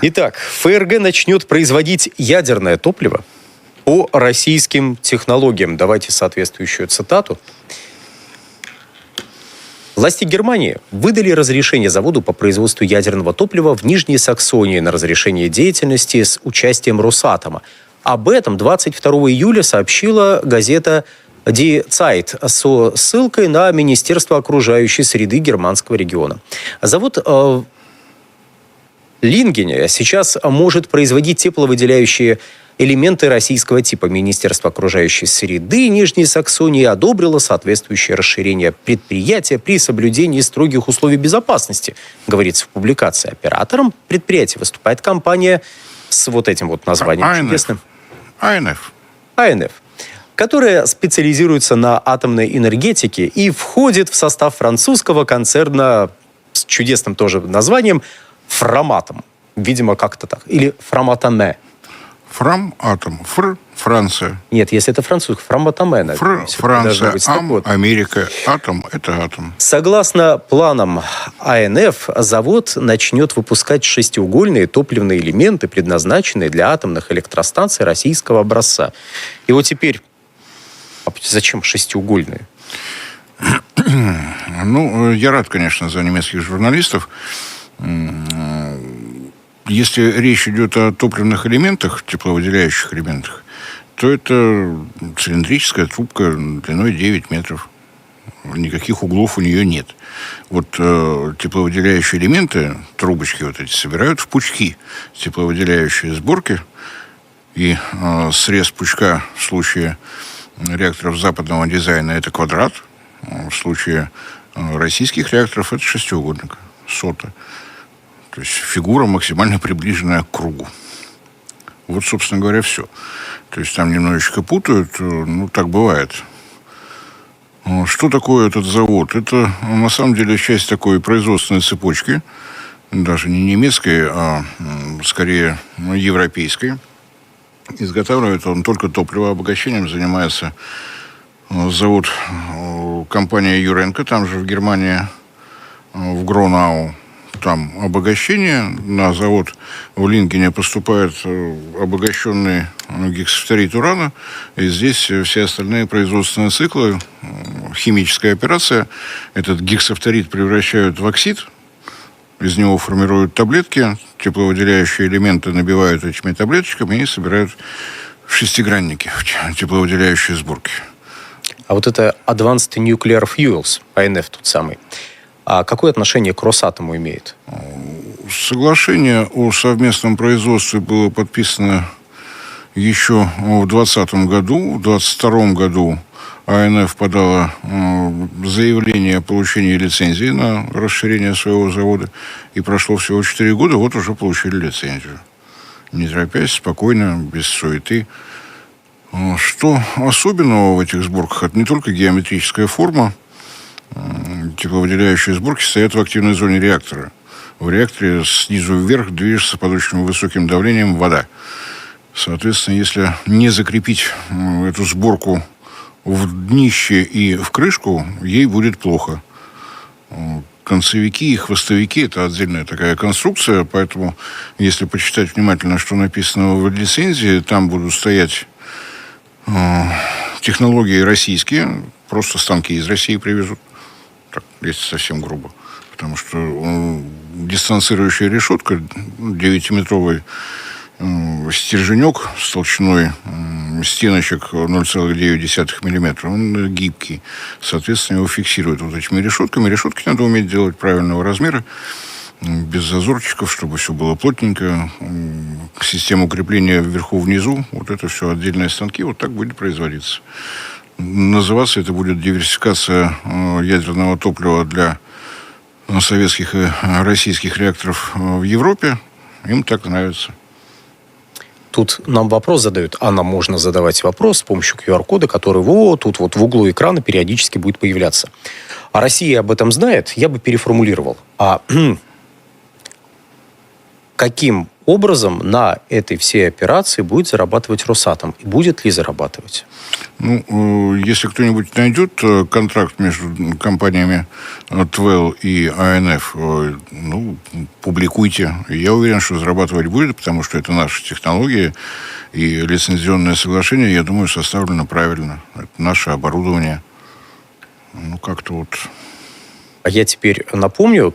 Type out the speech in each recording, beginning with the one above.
Итак, ФРГ начнет производить ядерное топливо по российским технологиям. Давайте соответствующую цитату. Власти Германии выдали разрешение заводу по производству ядерного топлива в Нижней Саксонии на разрешение деятельности с участием Росатома. Об этом 22 июля сообщила газета Die Zeit со ссылкой на Министерство окружающей среды германского региона. Завод в Лингене сейчас может производить тепловыделяющие элементы российского типа. Министерство окружающей среды Нижней Саксонии одобрило соответствующее расширение предприятия при соблюдении строгих условий безопасности, говорится в публикации. Оператором предприятия выступает компания с вот этим вот названием чудесным. АНФ, которая специализируется на атомной энергетике и входит в состав французского концерна с чудесным тоже названием Фраматом. Видимо, как-то так. Или Фраматоме. Фраматом. Франция. Нет, если это французский, Фраматоме. Франция, Америка. Атом – это атом. Согласно планам АНФ, завод начнет выпускать шестиугольные топливные элементы, предназначенные для атомных электростанций российского образца. И вот теперь, зачем шестиугольные? Ну, я рад, конечно, за немецких журналистов. Если речь идет о топливных элементах, тепловыделяющих элементах, то это цилиндрическая трубка длиной 9 метров. Никаких углов у нее нет. Вот тепловыделяющие элементы, трубочки вот эти, собирают в пучки. Тепловыделяющие сборки и срез пучка в случае реакторов западного дизайна – это квадрат. В случае российских реакторов – это шестиугольник, сота. То есть фигура максимально приближенная к кругу. Вот, собственно говоря, все. То есть там немножечко путают, ну, так бывает. Что такое этот завод? Это, на самом деле, часть такой производственной цепочки, даже не немецкой, а скорее европейской. Изготавливает он только топливо, обогащением занимается завод, компания Юренко, там же в Германии, в Гронау. Там обогащение. На завод в Лингене поступает обогащенный гексафторид урана. И здесь все остальные производственные циклы, химическая операция. Этот гексафторид превращают в оксид. Из него формируют таблетки. Тепловыделяющие элементы набивают этими таблеточками и собирают в шестигранники, в тепловыделяющие сборки. А вот это Advanced Nuclear Fuels, АНФ тот самый, а какое отношение к Росатому имеет? Соглашение о совместном производстве было подписано еще в 2020 году. В 2022 году АНФ подала заявление о получении лицензии на расширение своего завода. И прошло всего 4 года, вот уже получили лицензию. Не торопясь, спокойно, без суеты. Что особенного в этих сборках? Это не только геометрическая форма. Тепловыделяющие сборки стоят в активной зоне реактора. В реакторе снизу вверх движется под очень высоким давлением вода. Соответственно, если не закрепить эту сборку в днище и в крышку, ей будет плохо. Концевики и хвостовики – это отдельная такая конструкция, поэтому, если почитать внимательно, что написано в лицензии, там будут стоять технологии российские, просто станки из России привезут. Так, если совсем грубо. Потому что дистанцирующая решетка, 9-метровый стерженек с толщиной стеночек 0,9 мм, он гибкий. Соответственно, его фиксируют вот этими решетками. Решетки надо уметь делать правильного размера, без зазорчиков, чтобы все было плотненько. Система укрепления вверху-внизу, вот это все отдельные станки, вот так будет производиться. Называться это будет диверсификация ядерного топлива для советских и российских реакторов в Европе. Им так нравится. Тут нам вопрос задают, а нам можно задавать вопрос с помощью QR-кода, который вот тут вот в углу экрана периодически будет появляться. А Россия об этом знает? Я бы переформулировал. А каким образом на этой всей операции будет зарабатывать Росатом? И будет ли зарабатывать? Ну, если кто-нибудь найдет контракт между компаниями ТВЭЛ и АНФ, ну, публикуйте. Я уверен, что зарабатывать будет, потому что это наши технологии. И лицензионное соглашение, я думаю, составлено правильно. Это наше оборудование. Ну, как-то вот... А я теперь напомню,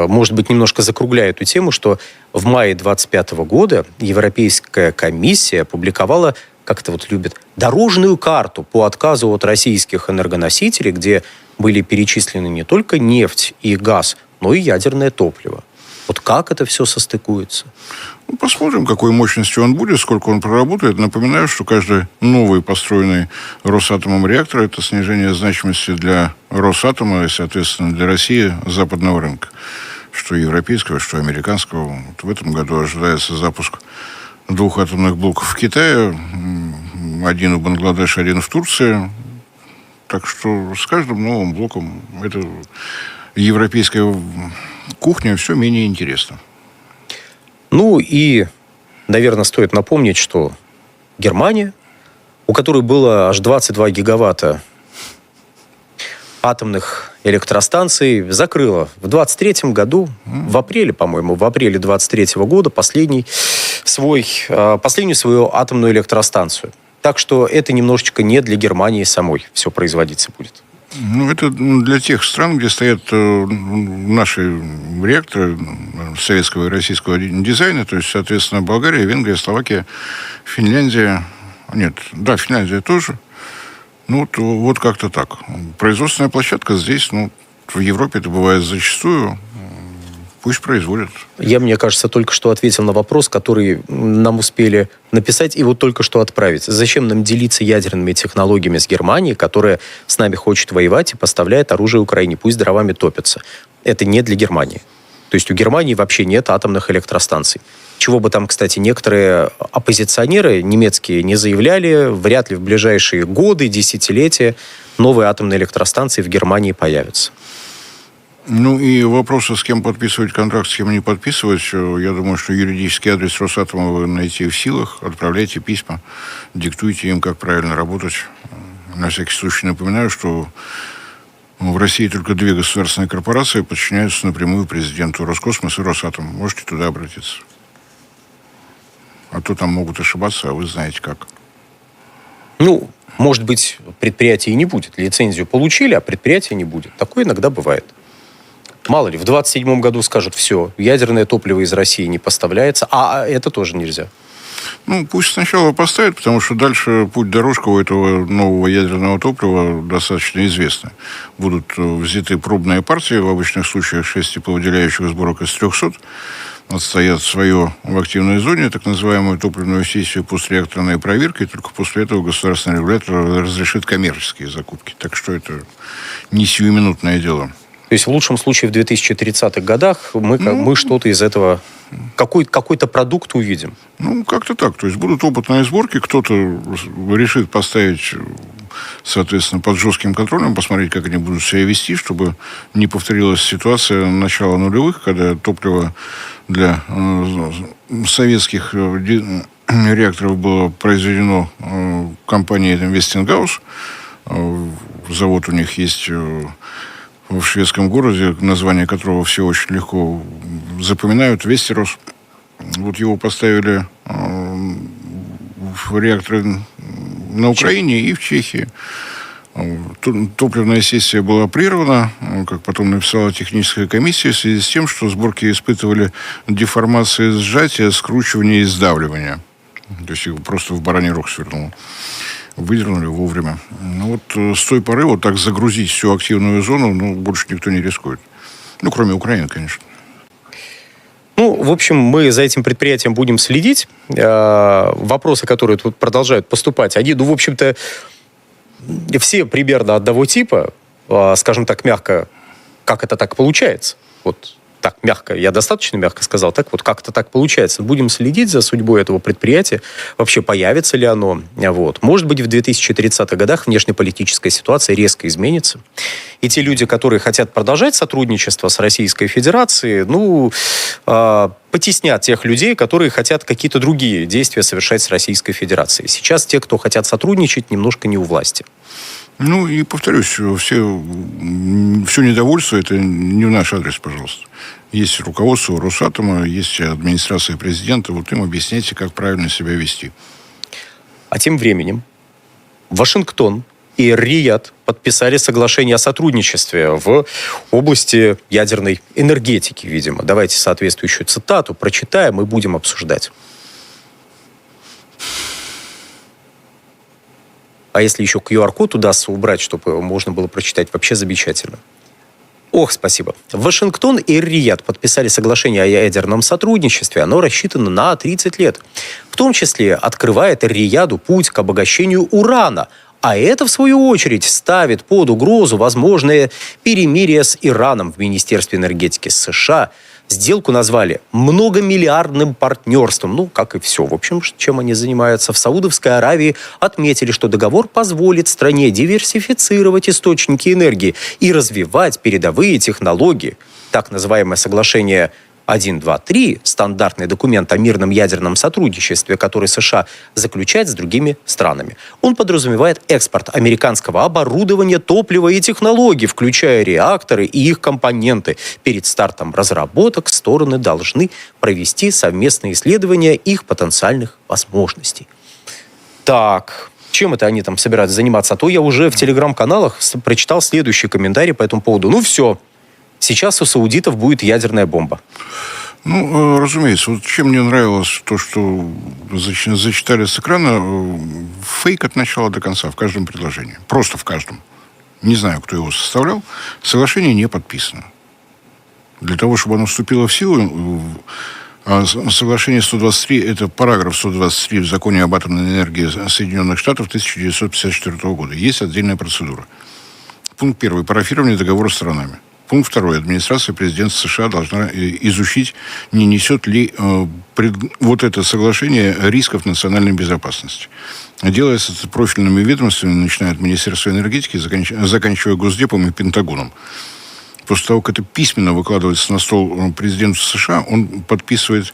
может быть, немножко закругляю эту тему, что в мае 2025 года Европейская комиссия опубликовала, как это вот любят, дорожную карту по отказу от российских энергоносителей, где были перечислены не только нефть и газ, но и ядерное топливо. Вот как это все состыкуется? Ну, посмотрим, какой мощностью он будет, сколько он проработает. Напоминаю, что каждый новый построенный Росатомом реактор – это снижение значимости для Росатома и, соответственно, для России западного рынка. Что европейского, что американского. Вот в этом году ожидается запуск 2 атомных блоков в Китае, 1 в Бангладеше, 1 в Турции. Так что с каждым новым блоком это европейская кухня все менее интересно. Ну и, наверное, стоит напомнить, что Германия, у которой было аж 22 гигаватта атомных электростанций, закрыла в 23 году, в апреле 23 года, последнюю свою атомную электростанцию. Так что это немножечко не для Германии самой все производиться будет. Ну, это для тех стран, где стоят наши реакторы советского и российского дизайна, то есть, соответственно, Болгария, Венгрия, Словакия, Финляндия. Финляндия тоже. Ну, вот как-то так. Производственная площадка здесь, в Европе это бывает зачастую. Пусть производят. Я, мне кажется, только что ответил на вопрос, который нам успели написать и вот только что отправить. Зачем нам делиться ядерными технологиями с Германией, которая с нами хочет воевать и поставляет оружие Украине? Пусть дровами топятся. Это не для Германии. То есть у Германии вообще нет атомных электростанций. Чего бы там, кстати, некоторые оппозиционеры немецкие не заявляли, вряд ли в ближайшие годы, десятилетия новые атомные электростанции в Германии появятся. Ну и вопросы, с кем подписывать контракт, с кем не подписывать, я думаю, что юридический адрес Росатома вы найти в силах. Отправляйте письма, диктуйте им, как правильно работать. На всякий случай напоминаю, что в России только 2 государственные корпорации подчиняются напрямую президенту: Роскосмос и Росатом. Можете туда обратиться. А то там могут ошибаться, а вы знаете как. Ну, может быть, предприятия и не будет. Лицензию получили, а предприятия не будет. Такое иногда бывает. Мало ли, в 27 году скажут: все, ядерное топливо из России не поставляется, а это тоже нельзя. Ну, пусть сначала поставят, потому что дальше путь-дорожка у этого нового ядерного топлива достаточно известна. Будут взяты пробные партии, в обычных случаях 6 тепловыделяющих сборок из 300, отстоят свое в активной зоне, так называемую топливную сессию постреакторной проверки, и только после этого государственный регулятор разрешит коммерческие закупки. Так что это не сиюминутное дело. То есть в лучшем случае в 2030-х годах мы что-то из этого, какой-то продукт увидим. Ну, как-то так. То есть будут опытные сборки, кто-то решит поставить, соответственно, под жестким контролем, посмотреть, как они будут себя вести, чтобы не повторилась ситуация начала нулевых, когда топливо для советских реакторов было произведено компанией Westinghouse. Завод у них есть в шведском городе, название которого все очень легко запоминают, Вестерос. Вот его поставили в реакторы на Украине и в Чехии. Топливная сессия была прервана, как потом написала техническая комиссия, в связи с тем, что сборки испытывали деформации сжатия, скручивания и сдавливания. То есть их просто в бараний рог свернуло. Выдернули вовремя. Ну вот с той поры вот так загрузить всю активную зону, больше никто не рискует. Ну, кроме Украины, конечно. Ну, в общем, мы за этим предприятием будем следить. Вопросы, которые тут продолжают поступать, они, в общем-то, все примерно одного типа, скажем так, мягко, как это так получается. Вот так мягко, я достаточно мягко сказал, так вот как-то так получается. Будем следить за судьбой этого предприятия, вообще появится ли оно. Вот. Может быть, в 2030-х годах внешнеполитическая ситуация резко изменится, И те люди, которые хотят продолжать сотрудничество с Российской Федерацией, потеснят тех людей, которые хотят какие-то другие действия совершать с Российской Федерацией. Сейчас те, кто хотят сотрудничать, немножко не у власти. Ну, и повторюсь, все недовольство, это не в наш адрес, пожалуйста. Есть руководство Росатома, есть администрация президента, вот им объясняйте, как правильно себя вести. А тем временем Вашингтон и Эр-Рияд подписали соглашение о сотрудничестве в области ядерной энергетики, видимо. Давайте соответствующую цитату прочитаем и будем обсуждать. А если еще QR-код удастся убрать, чтобы можно было прочитать, вообще замечательно. Ох, спасибо. Вашингтон и Эр-Рияд подписали соглашение о ядерном сотрудничестве. Оно рассчитано на 30 лет. В том числе открывает Эр-Рияду путь к обогащению урана. А это, в свою очередь, ставит под угрозу возможное перемирие с Ираном. В Министерстве энергетики США сделку назвали многомиллиардным партнерством. Ну, как и все. В общем, чем они занимаются. В Саудовской Аравии отметили, что договор позволит стране диверсифицировать источники энергии и развивать передовые технологии. Так называемое соглашение 1.2.3, стандартный документ о мирном ядерном сотрудничестве, который США заключает с другими странами. Он подразумевает экспорт американского оборудования, топлива и технологий, включая реакторы и их компоненты. Перед стартом разработок стороны должны провести совместные исследования их потенциальных возможностей. Так, чем это они там собираются заниматься? А то я уже в телеграм-каналах прочитал следующий комментарий по этому поводу. Ну все. Сейчас у саудитов будет ядерная бомба. Ну, разумеется. Вот чем мне нравилось то, что зачитали с экрана, фейк от начала до конца в каждом предложении. Просто в каждом. Не знаю, кто его составлял. Соглашение не подписано. Для того, чтобы оно вступило в силу, соглашение 123, это параграф 123 в законе об атомной энергии Соединенных Штатов 1954 года. Есть отдельная процедура. Пункт 1. Парафирование договора с сторонами. Пункт 2. Администрация президента США должна изучить, не несет ли вот это соглашение рисков национальной безопасности. Делается это профильными ведомствами, начиная от Министерства энергетики, заканчивая Госдепом и Пентагоном. После того, как это письменно выкладывается на стол президенту США, он подписывает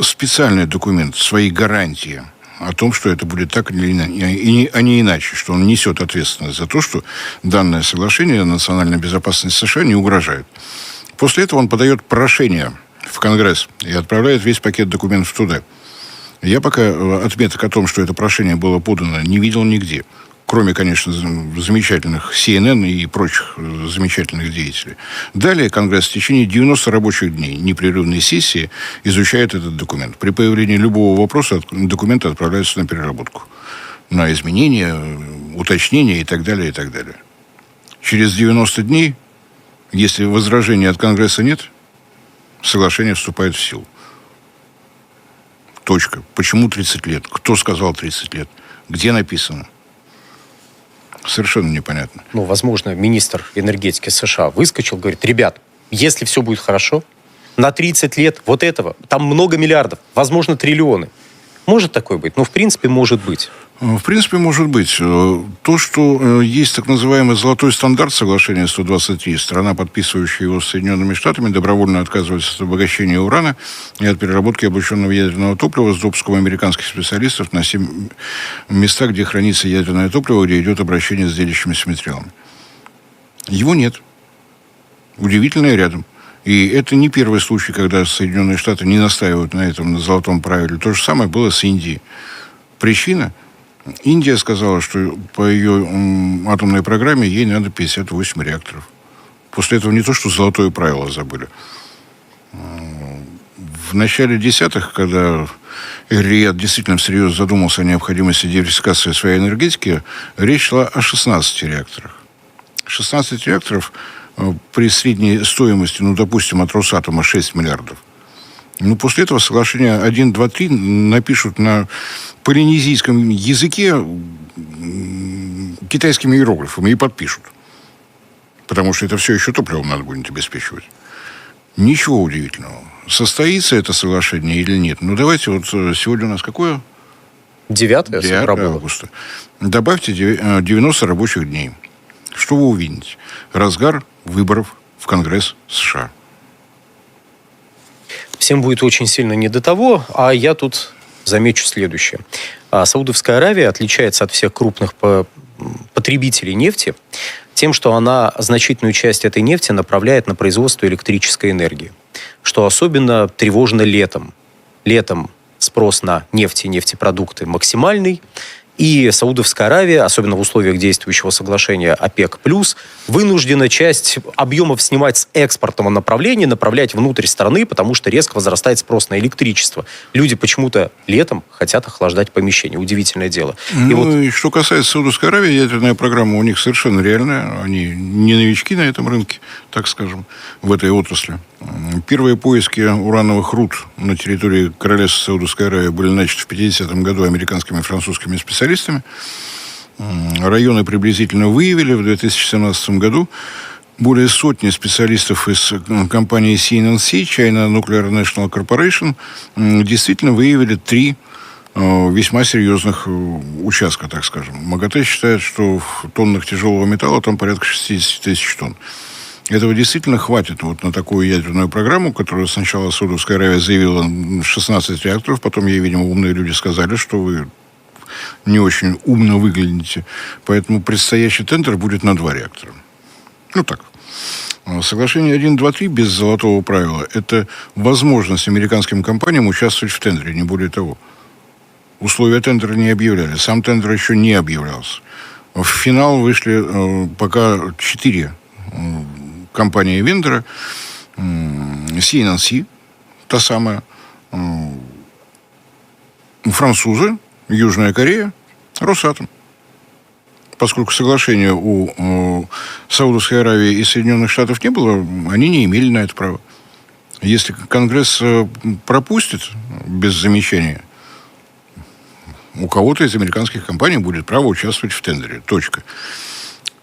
специальный документ, свои гарантии о том, что это будет так или иначе, а не иначе, что он несет ответственность за то, что данное соглашение национальной безопасности США не угрожает. После этого он подает прошение в Конгресс и отправляет весь пакет документов туда. Я пока отметок о том, что это прошение было подано, не видел нигде. Кроме, конечно, замечательных CNN и прочих замечательных деятелей. Далее Конгресс в течение 90 рабочих дней непрерывной сессии изучает этот документ. При появлении любого вопроса документы отправляются на переработку. На изменения, уточнения и так далее, и так далее. Через 90 дней, если возражений от Конгресса нет, соглашение вступает в силу. Точка. Почему 30 лет? Кто сказал 30 лет? Где написано? Совершенно непонятно. Ну, возможно, министр энергетики США выскочил, говорит: ребят, если все будет хорошо, на 30 лет вот этого, там много миллиардов, возможно, триллионы. Может такое быть? Ну, в принципе, может быть. В принципе, может быть. То, что есть так называемый золотой стандарт соглашения 123, страна, подписывающая его с Соединенными Штатами, добровольно отказывается от обогащения урана и от переработки обогащенного ядерного топлива с допуском американских специалистов на 7 местах, где хранится ядерное топливо, где идет обращение с делящимися материалами. Его нет. Удивительное рядом. И это не первый случай, когда Соединенные Штаты не настаивают на этом, на золотом правиле. То же самое было с Индией. Причина? Индия сказала, что по ее атомной программе ей надо 58 реакторов. После этого не то, что золотое правило забыли. В начале десятых, когда Эр-Рияд действительно всерьез задумался о необходимости диверсификации своей энергетики, речь шла о 16 реакторах. 16 реакторов при средней стоимости, допустим, от Росатома 6 миллиардов. После этого соглашение 1.2.3 напишут на полинезийском языке китайскими иероглифами и подпишут. Потому что это все еще топливом надо будет обеспечивать. Ничего удивительного. Состоится это соглашение или нет? Давайте сегодня у нас какое? 9 августа. Добавьте 90 рабочих дней. Что вы увидите? Разгар выборов в Конгресс США. Всем будет очень сильно не до того, а я тут замечу следующее. Саудовская Аравия отличается от всех крупных потребителей нефти тем, что она значительную часть этой нефти направляет на производство электрической энергии, что особенно тревожно летом. Летом спрос на нефть и нефтепродукты максимальный, и Саудовская Аравия, особенно в условиях действующего соглашения ОПЕК+, вынуждена часть объемов снимать с экспортного направления, направлять внутрь страны, потому что резко возрастает спрос на электричество. Люди почему-то летом хотят охлаждать помещение. Удивительное дело. И что касается Саудовской Аравии, ядерная программа у них совершенно реальная. Они не новички на этом рынке, так скажем, в этой отрасли. Первые поиски урановых руд на территории Королевства Саудовской Аравии были начаты в 50-м году американскими и французскими специалистами. Районы приблизительно выявили в 2017 году. Более сотни специалистов из компании CNNC, China Nuclear National Corporation, действительно выявили 3 весьма серьезных участка, так скажем. МАГАТЭ считает, что в тоннах тяжелого металла там порядка 60 тысяч тонн. Этого действительно хватит вот на такую ядерную программу, которую сначала Саудовская Аравия заявила 16 реакторов, потом ей, видимо, умные люди сказали, что вы не очень умно выглядите. Поэтому предстоящий тендер будет на 2 реактора. Ну так. Соглашение 1, 2, 3 без золотого правила – это возможность американским компаниям участвовать в тендере, не более того. Условия тендера не объявляли. Сам тендер еще не объявлялся. В финал вышли пока 4 компании-вендора. CNNC, та самая, французы, Южная Корея, Росатом. Поскольку соглашения у Саудовской Аравии и Соединенных Штатов не было, они не имели на это права. Если Конгресс пропустит без замечания, у кого-то из американских компаний будет право участвовать в тендере. Точка.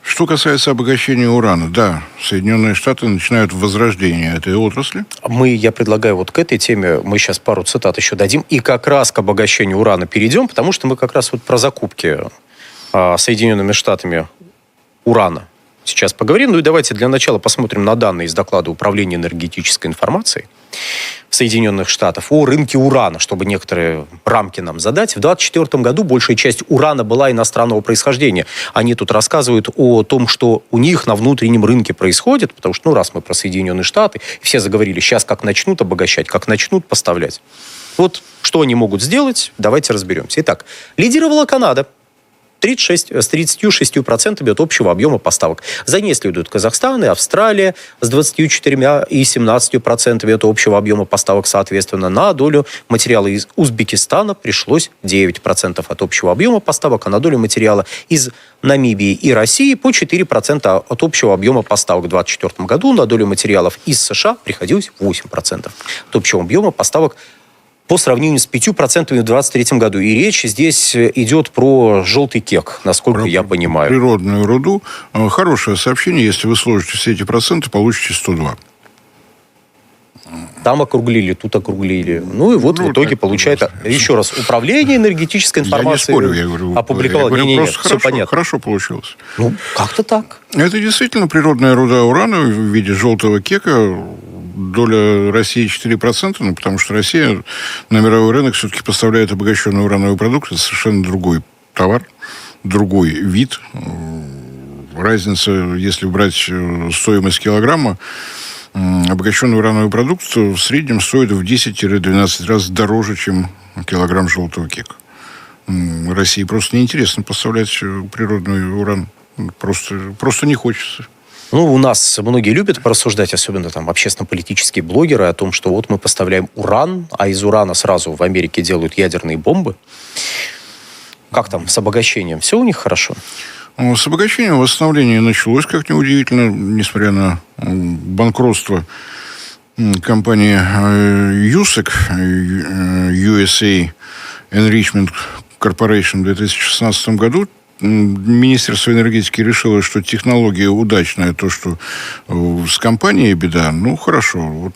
Что касается обогащения урана, да, Соединенные Штаты начинают возрождение этой отрасли. Я предлагаю вот к этой теме, мы сейчас пару цитат еще дадим, и как раз к обогащению урана перейдем, потому что мы как раз вот про закупки Соединенными Штатами урана сейчас поговорим. Ну и давайте для начала посмотрим на данные из доклада Управления энергетической информацией Соединенных Штатов о рынке урана, чтобы некоторые рамки нам задать. В 2024 году большая часть урана была иностранного происхождения. Они тут рассказывают о том, что у них на внутреннем рынке происходит, потому что, раз мы про Соединенные Штаты, все заговорили, сейчас как начнут обогащать, как начнут поставлять. Вот что они могут сделать, давайте разберемся. Итак, лидировала Канада. С 36% от общего объема поставок. За ней следуют Казахстан и Австралия с 24 и 17% от общего объема поставок, соответственно. На долю материала из Узбекистана пришлось 9% от общего объема поставок, а на долю материала из Намибии и России по 4% от общего объема поставок. В 2024 году на долю материалов из США приходилось 8% от общего объема поставок, по сравнению с 5% в 2023 году. И речь здесь идет про желтый кек, насколько я понимаю. Природную руду. Хорошее сообщение. Если вы сложите все эти проценты, получите 102. Там округлили, тут округлили. Ну и вот в итоге получается... Еще раз, Управление энергетической информацией опубликовало. Все понятно. Хорошо получилось. Ну, как-то так. Это действительно природная руда урана в виде желтого кека. Доля России 4%, потому что Россия на мировой рынок все-таки поставляет обогащенный урановый продукт. Это совершенно другой товар, другой вид. Разница, если брать стоимость килограмма, обогащенный урановый продукт в среднем стоит в 10-12 раз дороже, чем килограмм желтого кека. России просто неинтересно поставлять природный уран. Просто не хочется. У нас многие любят порассуждать, особенно там общественно-политические блогеры, о том, что вот мы поставляем уран, а из урана сразу в Америке делают ядерные бомбы. Как там с обогащением? Все у них хорошо? С обогащением восстановление началось, как неудивительно, несмотря на банкротство компании USEC, USA Enrichment Corporation в 2016 году. Министерство энергетики решило, что технология удачная, то, что с компанией беда. Ну, хорошо. Вот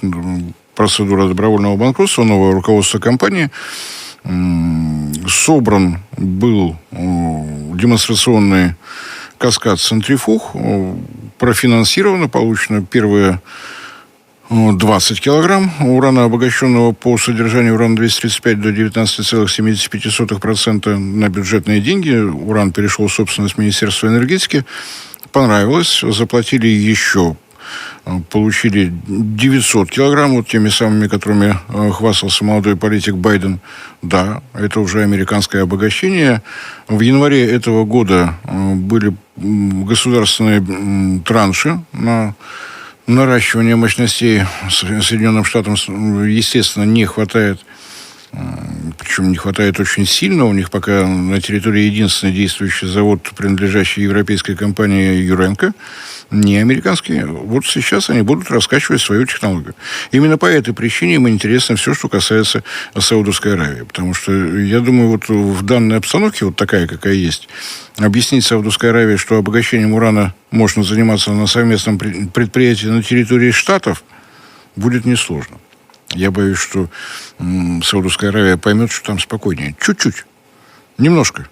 процедура добровольного банкротства, новое руководство компании. Собран был демонстрационный каскад центрифуг, профинансировано, получено первые 20 килограмм урана, обогащенного по содержанию урана-235 до 19,75% на бюджетные деньги. Уран перешел в собственность Министерства энергетики. Понравилось. Заплатили еще. Получили 900 килограмм, вот теми самыми, которыми хвастался молодой политик Байден. Да, это уже американское обогащение. В январе этого года были государственные транши на наращивание мощностей Соединенным Штатам, естественно, не хватает. Причем не хватает очень сильно. У них пока на территории единственный действующий завод, принадлежащий европейской компании Юренко, не американский. Вот сейчас они будут раскачивать свою технологию. Именно по этой причине им интересно все, что касается Саудовской Аравии. Потому что, я думаю, вот в данной обстановке, вот такая, какая есть, объяснить Саудовской Аравии, что обогащением урана можно заниматься на совместном предприятии на территории Штатов, будет несложно. Я боюсь, что Саудовская Аравия поймет, что там спокойнее. Чуть-чуть. Немножко.